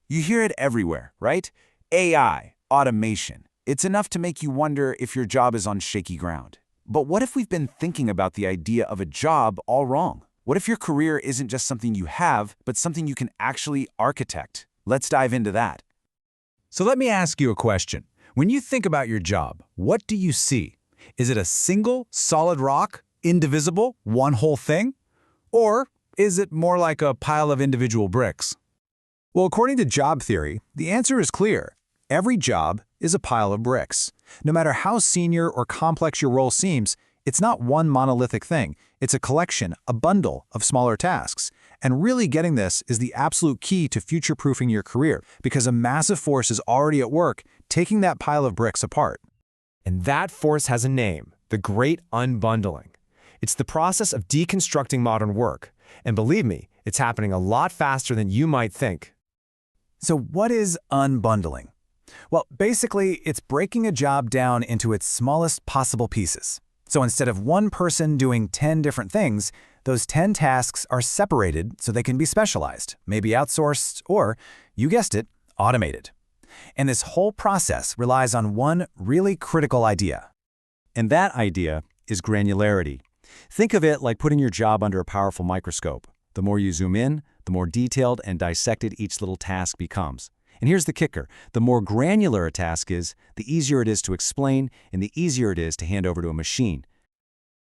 You hear it everywhere, right? AI, automation. It's enough to make you wonder if your job is on shaky ground. But what if we've been thinking about the idea of a job all wrong? What if your career isn't just something you have, but something you can actually architect? Let's dive into that. So let me ask you a question. When you think about your job, what do you see? Is it a single, solid rock, indivisible, one whole thing? Or is it more like a pile of individual bricks? Well, according to job theory, the answer is clear. Every job is a pile of bricks. No matter how senior or complex your role seems, it's not one monolithic thing. It's a collection, a bundle of smaller tasks. And really getting this is the absolute key to future-proofing your career, because a massive force is already at work taking that pile of bricks apart. And that force has a name, the Great Unbundling. It's the process of deconstructing modern work. And believe me, it's happening a lot faster than you might think. So what is unbundling? Well, basically, it's breaking a job down into its smallest possible pieces. So instead of one person doing 10 different things, those 10 tasks are separated so they can be specialized, maybe outsourced, or, you guessed it, automated. And this whole process relies on one really critical idea. And that idea is granularity. Think of it like putting your job under a powerful microscope. The more you zoom in, the more detailed and dissected each little task becomes. And here's the kicker. The more granular a task is, the easier it is to explain and the easier it is to hand over to a machine.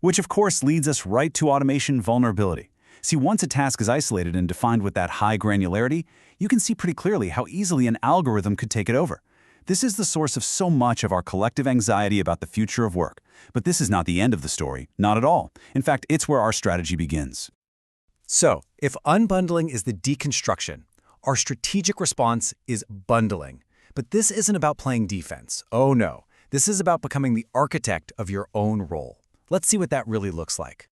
Which of course leads us right to automation vulnerability. See, once a task is isolated and defined with that high granularity, you can see pretty clearly how easily an algorithm could take it over. This is the source of so much of our collective anxiety about the future of work. But this is not the end of the story, not at all. In fact, it's where our strategy begins. So, if unbundling is the deconstruction, our strategic response is bundling. But this isn't about playing defense. Oh no. This is about becoming the architect of your own role. Let's see what that really looks like.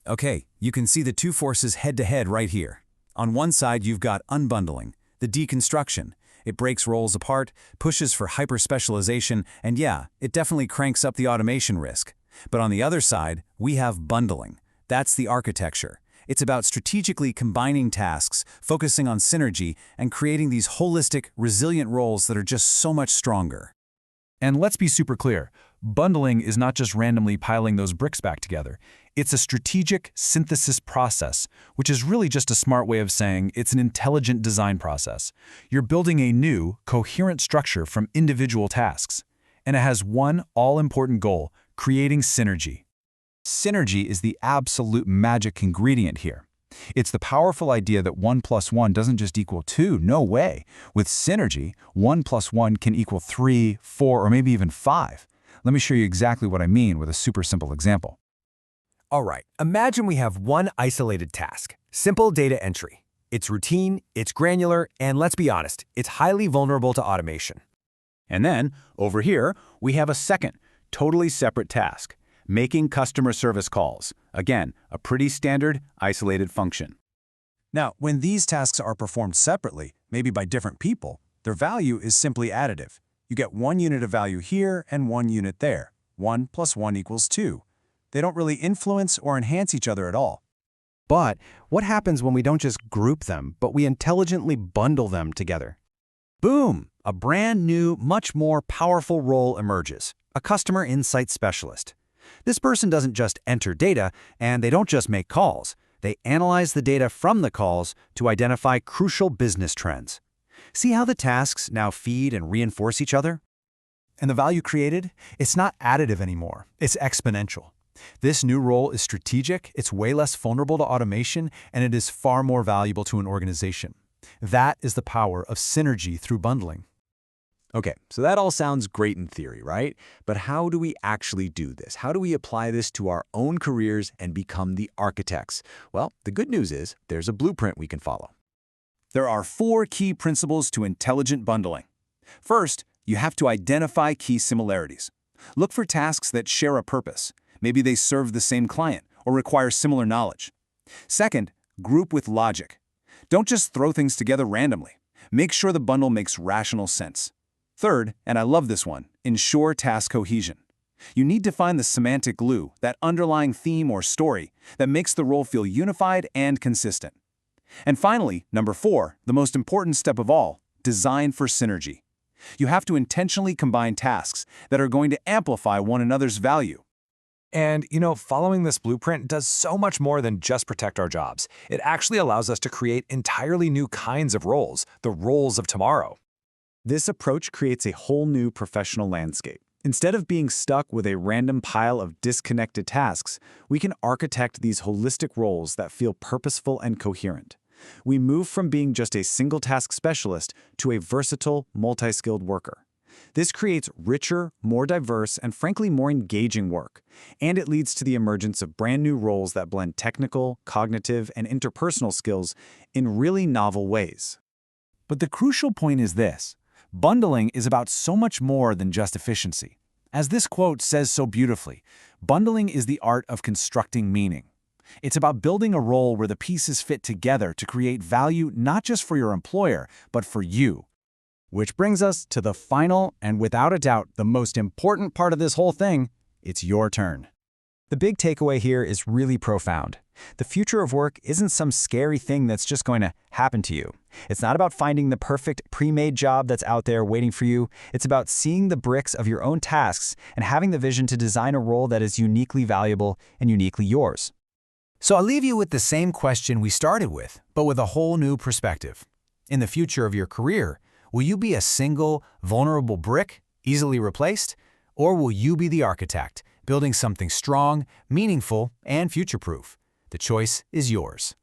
Okay, you can see the two forces head-to-head right here. On one side, you've got unbundling, the deconstruction. It breaks roles apart, pushes for hyper-specialization, and yeah, it definitely cranks up the automation risk. But on the other side, we have bundling. That's the architecture. It's about strategically combining tasks, focusing on synergy, and creating these holistic, resilient roles that are just so much stronger. And let's be super clear, bundling is not just randomly piling those bricks back together. It's a strategic synthesis process, which is really just a smart way of saying it's an intelligent design process. You're building a new, coherent structure from individual tasks. And it has one all-important goal, creating synergy. Synergy is the absolute magic ingredient here. It's the powerful idea that 1 + 1 doesn't just equal 2, no way. With synergy, 1 + 1 can equal 3, 4, or maybe even 5. Let me show you exactly what I mean with a super simple example. All right, imagine we have one isolated task, simple data entry. It's routine, it's granular, and let's be honest, it's highly vulnerable to automation. And then, over here, we have a second, totally separate task. Making customer service calls. Again, a pretty standard, isolated function. Now, when these tasks are performed separately, maybe by different people, their value is simply additive. You get 1 unit of value here and 1 unit there. 1 + 1 = 2. They don't really influence or enhance each other at all. But what happens when we don't just group them, but we intelligently bundle them together? Boom! A brand new, much more powerful role emerges, a customer insight specialist. This person doesn't just enter data, and they don't just make calls. They analyze the data from the calls to identify crucial business trends. See how the tasks now feed and reinforce each other? And the value created? It's not additive anymore. It's exponential. This new role is strategic, it's way less vulnerable to automation, and it is far more valuable to an organization. That is the power of synergy through bundling. Okay, so that all sounds great in theory, right? But how do we actually do this? How do we apply this to our own careers and become the architects? Well, the good news is there's a blueprint we can follow. There are 4 key principles to intelligent bundling. First, you have to identify key similarities. Look for tasks that share a purpose. Maybe they serve the same client or require similar knowledge. Second, group with logic. Don't just throw things together randomly. Make sure the bundle makes rational sense. Third, and I love this one, ensure task cohesion. You need to find the semantic glue, that underlying theme or story, that makes the role feel unified and consistent. And finally, number 4, the most important step of all, designed for synergy. You have to intentionally combine tasks that are going to amplify one another's value. And, following this blueprint does so much more than just protect our jobs. It actually allows us to create entirely new kinds of roles, the roles of tomorrow. This approach creates a whole new professional landscape. Instead of being stuck with a random pile of disconnected tasks, we can architect these holistic roles that feel purposeful and coherent. We move from being just a single-task specialist to a versatile, multi-skilled worker. This creates richer, more diverse, and frankly more engaging work, and it leads to the emergence of brand new roles that blend technical, cognitive, and interpersonal skills in really novel ways. But the crucial point is this: bundling is about so much more than just efficiency. As this quote says so beautifully, bundling is the art of constructing meaning. It's about building a role where the pieces fit together to create value not just for your employer, but for you. Which brings us to the final and without a doubt the most important part of this whole thing. It's your turn. The big takeaway here is really profound. The future of work isn't some scary thing that's just going to happen to you. It's not about finding the perfect pre-made job that's out there waiting for you. It's about seeing the bricks of your own tasks and having the vision to design a role that is uniquely valuable and uniquely yours. So I'll leave you with the same question we started with, but with a whole new perspective. In the future of your career, will you be a single, vulnerable brick, easily replaced? Or will you be the architect, building something strong, meaningful, and future-proof? The choice is yours.